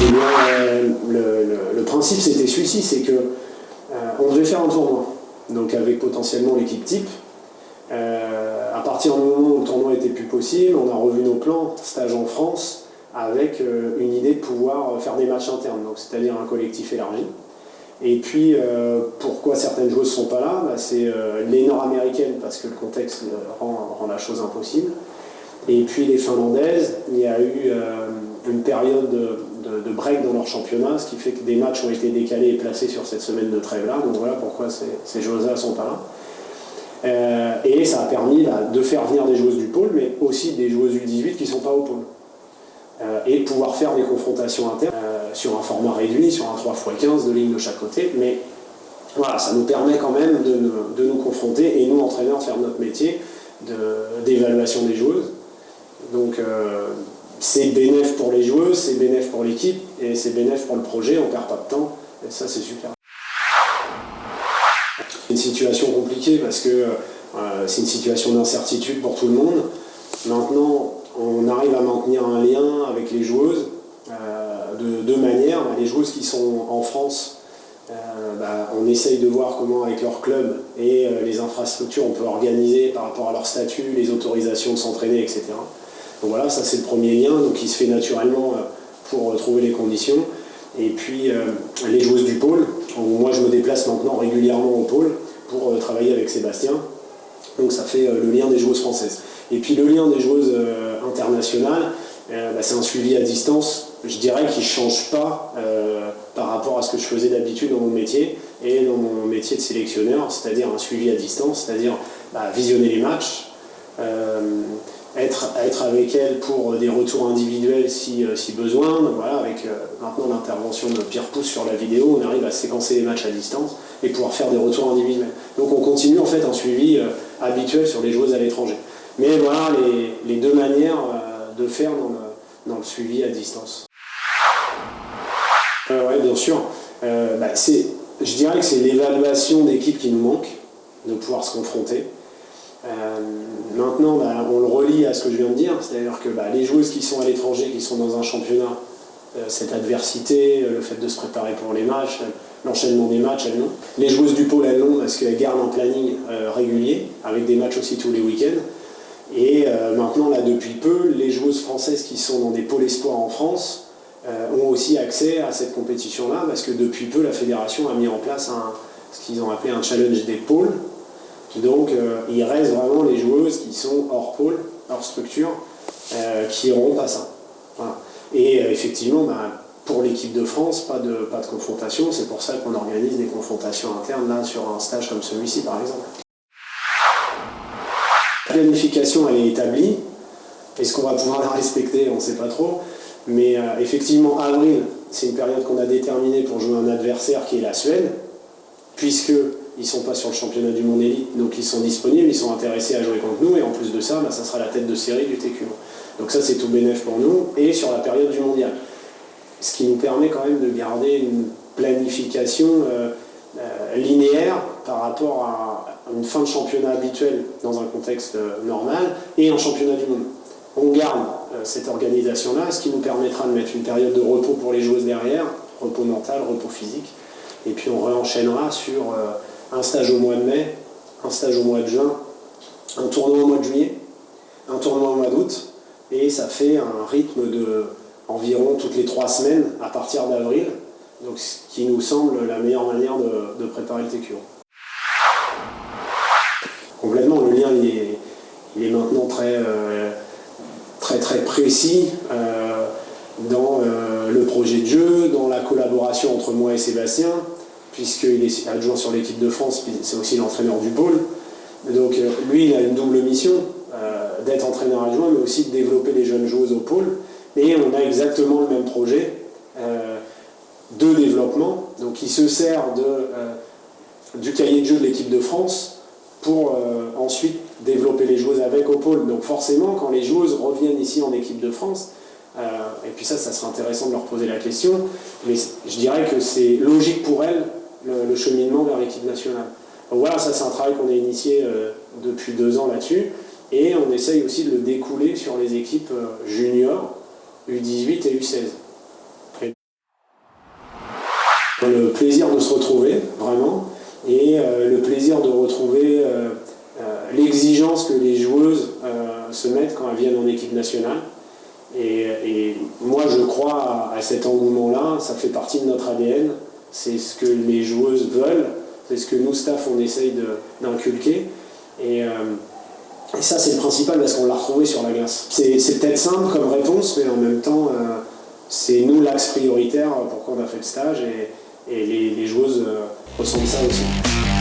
Et bien, le principe c'était celui-ci, c'est que on devait faire un tournoi, donc avec potentiellement l'équipe type. À partir du moment où le tournoi était plus possible, on a revu nos plans, stage en France, avec une idée de pouvoir faire des matchs internes, donc c'est-à-dire un collectif élargi. Et puis, pourquoi certaines joueuses ne sont pas là, c'est les Nord-américaines, parce que le contexte rend la chose impossible. Et puis les Finlandaises, il y a eu une période de break dans leur championnat, ce qui fait que des matchs ont été décalés et placés sur cette semaine de trêve-là. Donc voilà pourquoi ces joueuses-là ne sont pas là. Et ça a permis de faire venir des joueuses du pôle, mais aussi des joueuses U18 qui ne sont pas au pôle. Et pouvoir faire des confrontations internes sur un format réduit, sur un 3x15, de lignes de chaque côté. Mais voilà, ça nous permet quand même de nous confronter et nous, entraîneurs, faire notre métier d'évaluation des joueuses. Donc c'est bénéf pour les joueuses, c'est bénéf pour l'équipe et c'est bénéf pour le projet, on ne perd pas de temps et ça c'est super. C'est une situation compliquée parce que c'est une situation d'incertitude pour tout le monde. Maintenant, on arrive à maintenir un lien avec les joueuses de deux manières. Les joueuses qui sont en France, on essaye de voir comment avec leur club et les infrastructures on peut organiser par rapport à leur statut, les autorisations de s'entraîner, etc. Donc voilà, ça c'est le premier lien, donc qui se fait naturellement pour trouver les conditions. Et puis les joueuses du pôle, moi je me déplace maintenant régulièrement au pôle pour travailler avec Sébastien. Donc ça fait le lien des joueuses françaises. Et puis le lien des joueuses internationales, c'est un suivi à distance, je dirais qui ne change pas par rapport à ce que je faisais d'habitude dans mon métier et dans mon métier de sélectionneur, c'est-à-dire un suivi à distance, c'est-à-dire visionner les matchs, être avec elles pour des retours individuels si besoin. Donc voilà, avec maintenant l'intervention de Pierre Pousse sur la vidéo, on arrive à séquencer les matchs à distance et pouvoir faire des retours individuels. Donc on continue en fait un suivi habituel sur les joueuses à l'étranger. Mais voilà les deux manières de faire dans le suivi à distance. Oui, bien sûr. Je dirais que c'est l'évaluation d'équipe qui nous manque, de pouvoir se confronter. Maintenant, on le relie à ce que je viens de dire, c'est-à-dire que les joueuses qui sont à l'étranger, qui sont dans un championnat, cette adversité, le fait de se préparer pour les matchs, l'enchaînement des matchs, elles l'ont. Les joueuses du pôle, elles l'ont parce qu'elles gardent un planning régulier, avec des matchs aussi tous les week-ends. Et maintenant, là, depuis peu, les joueuses françaises qui sont dans des pôles espoirs en France ont aussi accès à cette compétition-là, parce que depuis peu, la fédération a mis en place ce qu'ils ont appelé un challenge des pôles. Donc il reste vraiment les joueuses qui sont hors pôle, hors structure, qui n'auront pas ça. Voilà. Et effectivement, pour l'équipe de France, pas de confrontation, c'est pour ça qu'on organise des confrontations internes là, sur un stage comme celui-ci par exemple. La planification elle est établie, est-ce qu'on va pouvoir la respecter, on ne sait pas trop, mais effectivement avril, c'est une période qu'on a déterminée pour jouer un adversaire qui est la Suède, puisque ils ne sont pas sur le championnat du monde élite, donc ils sont disponibles, ils sont intéressés à jouer contre nous, et en plus de ça, ça sera la tête de série du TQ. Donc ça, c'est tout bénéf pour nous, et sur la période du mondial. Ce qui nous permet quand même de garder une planification linéaire par rapport à une fin de championnat habituelle dans un contexte normal, et un championnat du monde. On garde cette organisation-là, ce qui nous permettra de mettre une période de repos pour les joueuses derrière, repos mental, repos physique, et puis on réenchaînera sur un stage au mois de mai, un stage au mois de juin, un tournoi au mois de juillet, un tournoi au mois d'août, et ça fait un rythme de environ toutes les 3 semaines à partir d'avril, donc ce qui nous semble la meilleure manière de préparer le TQO. Complètement, le lien il est maintenant très précis dans le projet de jeu, dans la collaboration entre moi et Sébastien, puisqu'il est adjoint sur l'équipe de France, puis c'est aussi l'entraîneur du pôle. Donc lui, il a une double mission, d'être entraîneur adjoint, mais aussi de développer les jeunes joueuses au pôle. Et on a exactement le même projet de développement, donc il se sert du cahier de jeu de l'équipe de France pour ensuite développer les joueuses avec au pôle. Donc forcément, quand les joueuses reviennent ici en équipe de France, et puis ça serait intéressant de leur poser la question, mais je dirais que c'est logique pour elles, le cheminement vers l'équipe nationale. Donc voilà, ça c'est un travail qu'on a initié depuis 2 ans là-dessus, et on essaye aussi de le découler sur les équipes juniors, U18 et U16. le plaisir de se retrouver, vraiment, et le plaisir de retrouver l'exigence que les joueuses se mettent quand elles viennent en équipe nationale. Et moi, je crois à cet engouement-là, ça fait partie de notre ADN, c'est ce que les joueuses veulent, c'est ce que nous, staff, on essaye d'inculquer. Et ça, c'est le principal parce qu'on l'a retrouvé sur la glace. C'est peut-être simple comme réponse, mais en même temps, c'est nous l'axe prioritaire pourquoi on a fait le stage et les joueuses ressentent ça aussi.